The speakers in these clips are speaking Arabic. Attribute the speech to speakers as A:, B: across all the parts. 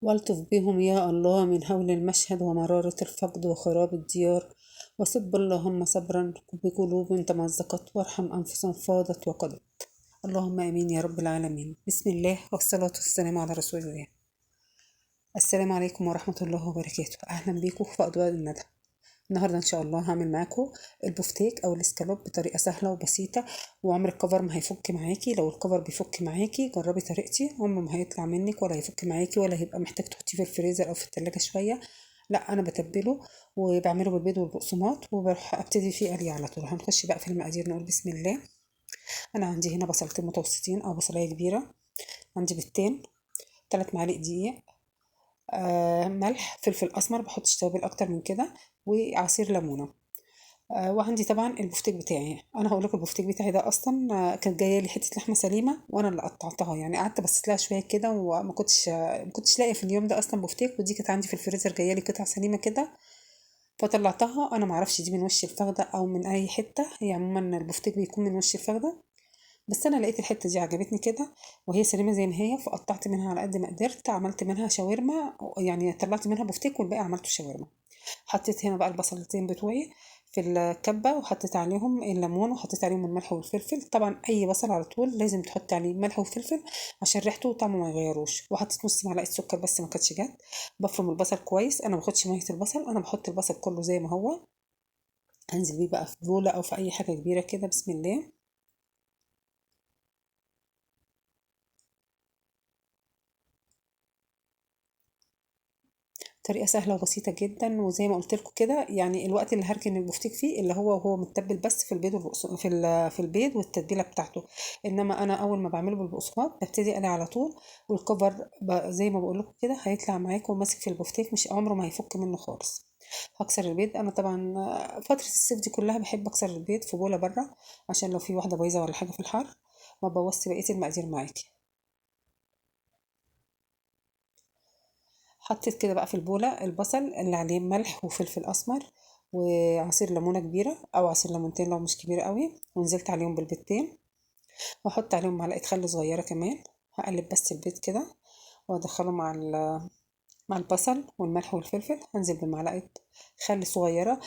A: والطف بهم يا الله من هول المشهد ومرارة الفقد وخراب الديار، وصب اللهم صبرا بقلوب تمزقت، وارحم أنفسا فاضت وقضت. اللهم آمين يا رب العالمين. بسم الله والصلاة والسلام على رسول الله. السلام عليكم ورحمة الله وبركاته. أهلا بيكم في أضواء الندى. النهاردة إن شاء الله هعمل معاكم البفتيك أو الاسكالوب بطريقة سهلة وبسيطة، وعمر الكفر ما هيفك معاكي. لو الكفر بيفك معاكي جربي طريقتي، عمره ما هيطلع منك ولا هيفك معاكي ولا هيبقى محتاج تحطيه في الفريزر أو في التلاجة شوية. لا، أنا بتبله وبعمله بالبيض والبقسماط وبروح أبتدي فيه قلي على طول. هنخش بقى في المقادير، نقول بسم الله. أنا عندي هنا بصلتين متوسطين أو بصلاية كبيرة، عندي بيضتين، 3 معالق دقيق، ملح، فلفل اسمر، بحطش توابل اكتر من كده، وعصير ليمونه. وعندي طبعا البفتيك بتاعي. انا هقول لكم البفتيك بتاعي ده اصلا كانت جايه لي حته لحمه سليمه وانا اللي قطعتها، يعني قعدت بصيت لها شويه كده وما كنتش ما كنتش لاقيه في اليوم ده اصلا بفتيك، ودي كانت عندي في الفريزر جايه لي قطعه سليمه كده، فطلعتها. انا معرفش دي من وش الفخده او من اي حته، هي عموما البفتيك بيكون من وش الفخده، بس انا لقيت الحته دي عجبتني كده وهي سليمه زي ما هي، فقطعت منها على قد ما قدرت، عملت منها شاورما، يعني طلعت منها بفتيك والباقي عملته شاورما. حطيت هنا بقى البصلتين بتوعي في الكبه، وحطيت عليهم الليمون، وحطيت عليهم الملح والفلفل. طبعا اي بصل على طول لازم تحطي عليه ملح وفلفل عشان ريحته وطعمه ما يغيروش. وحطيت نص معلقه سكر بس ما كانتش جت. بفرم البصل كويس، انا ما باخدش ميه البصل، انا بحط البصل كله زي ما هو. هنزل بيه بقى في بوله او في اي حاجه كبيره كده، بسم الله. طريقة سهلة وبسيطة جدا، وزي ما قلت لكم كده، يعني الوقت اللي هركن البفتيك فيه اللي هو وهو متبل بس في البيض في البيض والتتبيلة بتاعته. انما انا اول ما بعمله بالبقسماط ببتدي اقلي على طول، والكفر زي ما بقول لكم كده هيطلع معاكم ماسك في البفتيك، مش عمره ما هيفك منه خالص. هكسر البيض. انا طبعا فترة الصيف دي كلها بحب اكسر البيض في بولة بره، عشان لو في واحدة بايظة ولا حاجة في الحر ما بوظش بقية المقادير معاكي. حطيت كده بقى في البولة البصل اللي عليه ملح وفلفل أسمر وعصير ليمونة كبيرة أو عصير ليمونتين لو مش كبيرة قوي، ونزلت عليهم بالبيضتين، وأحط عليهم معلقة خل صغيرة كمان. هقلب بس البيض كده وأدخله مع البصل والملح والفلفل. هنزل بمعلقة خل صغيرة.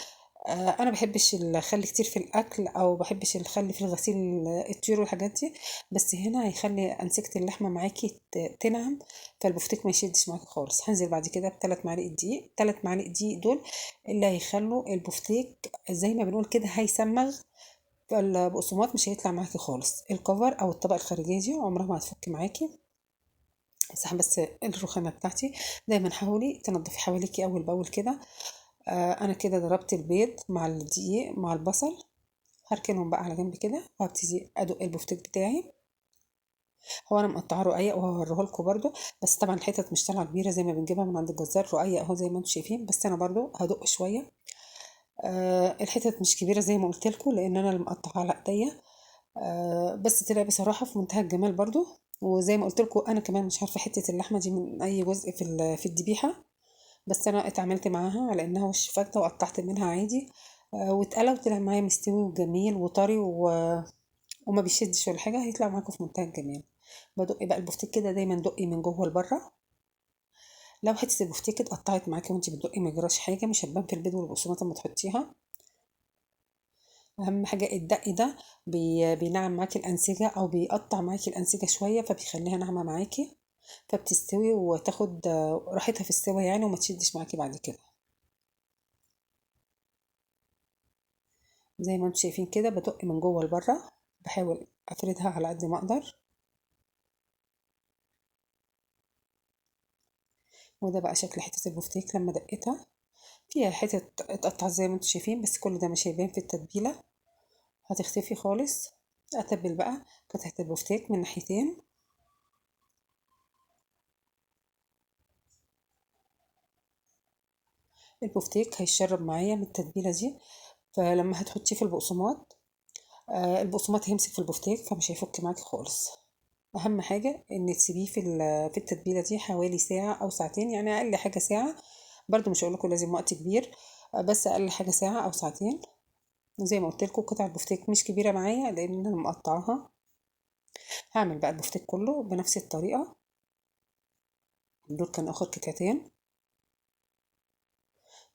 A: انا بحبش الخل كتير في الاكل، او بحبش الخل في الغسيل، الطيور والحاجات دي، بس هنا هيخلي انسجة اللحمة معاكي تنعم، فالبفتيك ما يشدش معاكي خالص. هنزل بعد كده بثلاث معالق دقيق. 3 معالق دقيق دول اللي هيخلوا البفتيك زي ما بنقول كده هيسمغ، فالبقسماط مش هيطلع معاكي خالص. الكفر او الطبقة الخارجية دي عمرها ما هتفك معاكي. امسح بس الرخامة بتاعتي. دايما حاولي تنضفي حواليكي اول باول كده. انا كده ضربت البيض مع الدقيق مع البصل، هركنهم بقى على جنب كده، وهبتدي ادق البفتيك بتاعي. هو انا مقطعه رقيق وهوريه لكم برده، بس طبعا الحتت مش طالعه كبيره زي ما بنجيبها من عند الجزار، رقيق اهو زي ما انتم شايفين، بس انا برده هدق شويه. الحتت مش كبيره زي ما قلت لكم لان انا اللي مقطعه على ايديا. بس طلع بصراحه في منتهى الجمال برده. وزي ما قلت لكم انا كمان مش عارفه حته اللحمه دي من اي جزء في الذبيحه، بس انا اتعاملت معاها على انها وش فته وقطعت منها عادي. واتقلى وطلع معايا مستوي وجميل وطري وما بيشدش ولا حاجه، هيطلع معاكم في منتهى الجمال. بدق بقى البفتيك كده، دايما دقي من جوه لبره. لو حته البفتيك اتقطعت معاكي وانت بتدقي ما يجراش حاجه، مش هتبان في البيض والبقسماط لما تحطيها. اهم حاجه الدق ده بينعم معاكي الانسجه، او بيقطع معاكي الانسجه شويه، فبيخليها ناعمه معاكي، فبتستوي وتاخد راحتها في السوا يعني، وما تشدش معاكي بعد كده. زي ما انتم شايفين كده بدق من جوه لبره، بحاول افردها على قد ما اقدر. وده بقى شكل حته البفتيك لما دقيتها، فيها حتت اتقطع زي ما انتم شايفين، بس كل ده مش هيبان في التتبيله، هتختفي خالص. اتبل بقى قطعه البفتيك من ناحيتين. البفتيك هيشرب معايا من التتبيله دي، فلما هتحطيه في البقسماط البقسماط هيمسك في البفتيك فمش هيفك معاكي خالص. اهم حاجه ان تسيبيه في التتبيله دي حوالي ساعه او ساعتين، يعني اقل حاجه ساعه. برضو مش هقول لكم لازم وقت كبير، بس اقل حاجه ساعه او ساعتين. زي ما قلت لكم قطع البفتيك مش كبيره معايا لان انا مقطعاها. هعمل بقى البفتيك كله بنفس الطريقه، دول كان اخر قطعتين.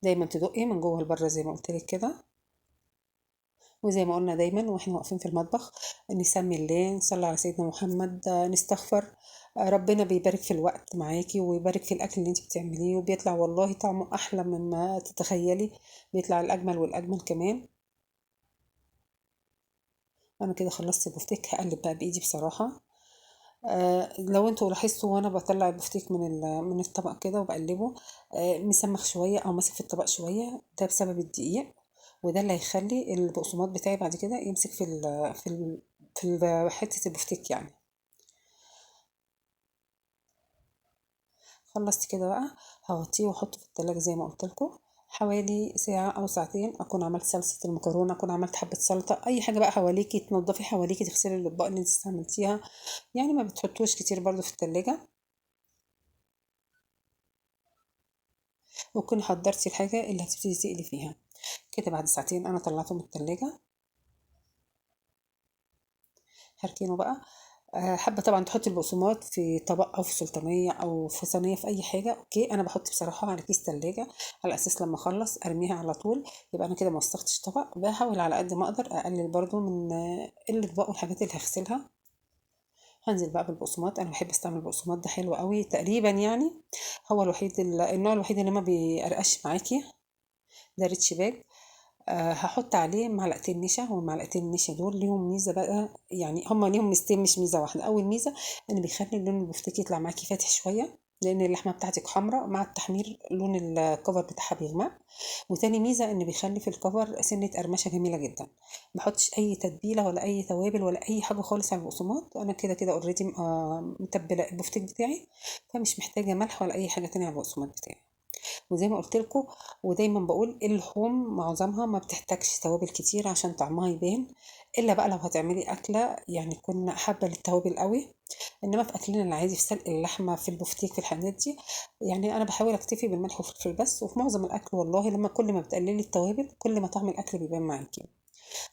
A: دايما تدقي من جوه لبره زي ما قلت لك كده. وزي ما قلنا دايما واحنا واقفين في المطبخ، نسمي الله، نصلي على سيدنا محمد، نستغفر. ربنا بيبارك في الوقت معاكي ويبارك في الاكل اللي انت بتعمليه، وبيطلع والله طعمه احلى مما تتخيلي، بيطلع الاجمل والاجمل كمان. انا كده خلصت البفتيك، هقلب بقى بايدي بصراحه. لو انتوا لاحظتوا وانا بطلع البفتيك من الطبق كده وبقلبه، مسمخ شويه او ماسك في الطبق شويه، ده بسبب الدقيق. وده اللي هيخلي البقسماط بتاعي بعد كده يمسك في حته البفتيك يعني. خلصت كده بقى، هغطيه واحطه في التلاجة زي ما قلت لكم حوالي ساعة أو ساعتين. أكون عملت صلصة المكرونة، أكون عملت حبة سلطة، أي حاجة بقى حواليكي، تنضفي حواليكي، تغسلي الأطباق اللي انت استعملتيها. يعني ما بتحطوش كتير برضو في التلاجة. وتكوني حضرتي الحاجة اللي هتبتدي تقلي فيها. كده بعد ساعتين أنا طلعته من التلاجة. هركنه بقى. حابة طبعا تحطي البقسماط في طبق أو في سلطانية أو في صينية في أي حاجة، أوكي. أنا بحط بصراحة على كيس تلاجة، على أساس لما أخلص أرميها على طول، يبقى أنا كده ما وسختش طبق. بحاول على قد ما أقدر أقلل برضو من الأطباق والحاجات اللي هغسلها. هنزل بقى بالبقسماط. أنا بحب أستعمل البقسماط ده، حلو قوي تقريبا يعني. هو الوحيد النوع الوحيد اللي ما بيقرقش معاكي، ده ريتش باج. هحط عليه معلقتين نشا، والمعلقتين النشا دول ليهم ميزه بقى، يعني هما ليهم ميزتين مش ميزه واحده. اول ميزه ان بيخلي لون البفتيك يطلع معاكي فاتح شويه، لان اللحمه بتاعتك حمراء، مع التحمير لون الكفر بتاعها بيغمق. وتاني ميزه ان بيخلي في الكفر سنه قرمشه جميله جدا. ما بحطش اي تتبيله ولا اي توابل ولا اي حاجه خالص على البقسماط. انا كده كده اوريدي متبله البفتيك بتاعي، فمش محتاجه ملح ولا اي حاجه تانية على البقسماط بتاعي. وزي ما قلت لكم ودايما بقول، اللحوم معظمها ما بتحتاجش توابل كتير عشان طعمها يبان، الا بقى لو هتعملي اكله يعني تكون حابه للتوابل قوي. انما في اكلنا العادي، في سلق اللحمه، في البفتيك، في الحاجات دي، يعني انا بحاول اكتفي بالملح والفلفل بس. وفي معظم الاكل والله لما كل ما بتقللي التوابل كل ما طعم الاكل بيبان معاكي.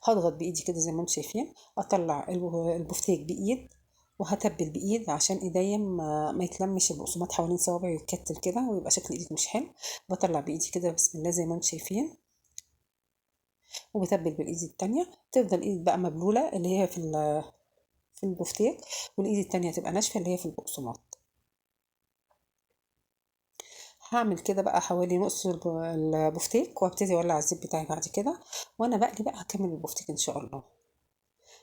A: هضغط بايدي كده زي ما انتم شايفين، اطلع البفتيك بايد، وهتبل بايد عشان ايديا ما يتلمش البقسماط حوالين صوابعي ويتكتل كده ويبقى شكل ايدك مش حلو. بطلع بايدي كده بسم الله زي ما انتم شايفين، وبتبل بالايد التانية. تفضل ايد بقى مبلوله اللي هي في البفتيك، والايد التانية تبقى ناشفه اللي هي في البقسماط. هعمل كده بقى حوالي نص البفتيك، وابتدي اولع الزيت بتاعي بعد كده. وانا بقلي بقى هكمل البفتيك ان شاء الله.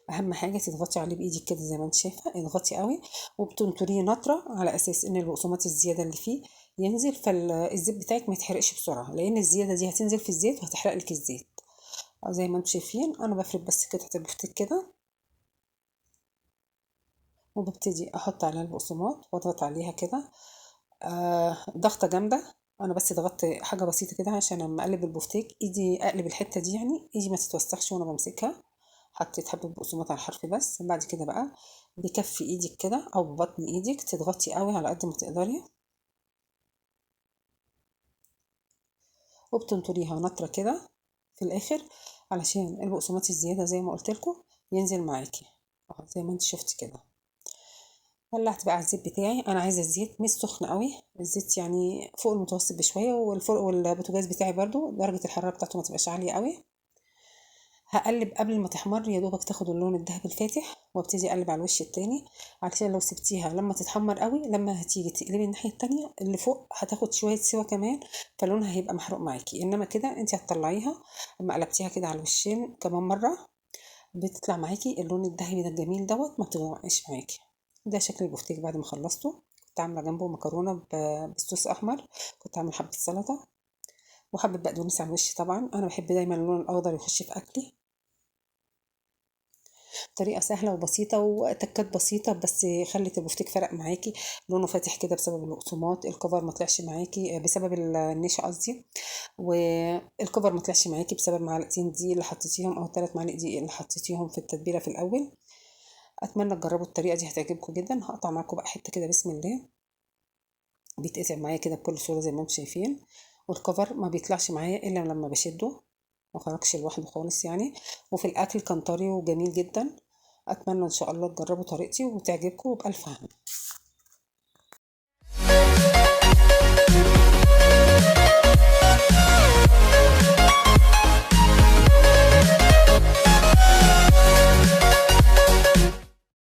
A: اهم حاجه تضغطي عليه بايدك كده زي ما انت شايفه، اضغطي قوي، وبتنطريه نطره على اساس ان البقسماط الزياده اللي فيه ينزل، فالزيت بتاعك ما يتحرقش بسرعه، لان الزياده دي هتنزل في الزيت وهتحرق لك الزيت. زي ما انتم شايفين انا بفرد بس قطعه البفتيك كده، وببتدي احط عليها البقسماط واضغط عليها كده. ضغطه جامده. انا بس ضغطت حاجه بسيطه كده عشان لما اقلب البفتيك ايدي اقلب الحته دي، يعني ايدي ما تتوسخش وانا بمسكها. حطيت حبه بقسماط على الحرف بس. بعد كده بقى بكف ايدك كده او ببطن ايدك تضغطي قوي على قد ما تقدري، وبتنطريها نطره كده في الاخر، علشان البقسماط الزياده زي ما قلت لكم ينزل معاكي. زي ما انت شفتي كده. ولعت بقى على الزيت بتاعي. انا عايزه الزيت مش سخن قوي، الزيت يعني فوق المتوسط بشويه، والفرن والبوتاجاز بتاعي برضو درجه الحراره بتاعته ما تبقاش عاليه قوي. هقلب قبل ما تحمر، يا دوبك تاخد اللون الذهبي الفاتح، وابتدي اقلب على الوش التاني، علشان لو سبتيها لما تتحمر قوي، لما هتيجي تقلبي الناحيه التانية اللي فوق هتاخد شويه سوا كمان، فلونها هيبقى محروق معاكي. انما كده انت هتطلعيها اما قلبتيها كده على الوشين كمان مره، بتطلع معاكي اللون الذهبي ده الجميل دوت، ما بتغمقش معاكي. ده شكل البفتيك بعد ما خلصته. كنت عامله جنبه مكرونه بصوص احمر، كنت عامله حبه سلطه، وحبه بقدونس على الوش. طبعا انا بحب دايما اللون الاخضر يخش في اكلي. طريقه سهله وبسيطه وتكات بسيطه، بس خلت البفتيك فرق معاكي. لونه فاتح كده بسبب البقسماط، الكفر ما طلعش معاكي بسبب النشا قصدي، والكفر ما طلعش معاكي بسبب معلقتين دقيق اللي حطيتيهم او 3 معالق دقيق اللي حطيتيهم في التتبيله في الاول. اتمنى تجربوا الطريقه دي، هتعجبكم جدا. هقطع معاكم بقى حته كده بسم الله، بيتقطع معايا كده بكل سهوله زي ما انتم شايفين. والكفر ما بيطلعش معايا الا لما بشده، ما خرجش لوحده خالص يعني. وفي الاكل كان طري وجميل جدا. اتمنى ان شاء الله تجربوا طريقتي وتعجبكم، وبالف هنا.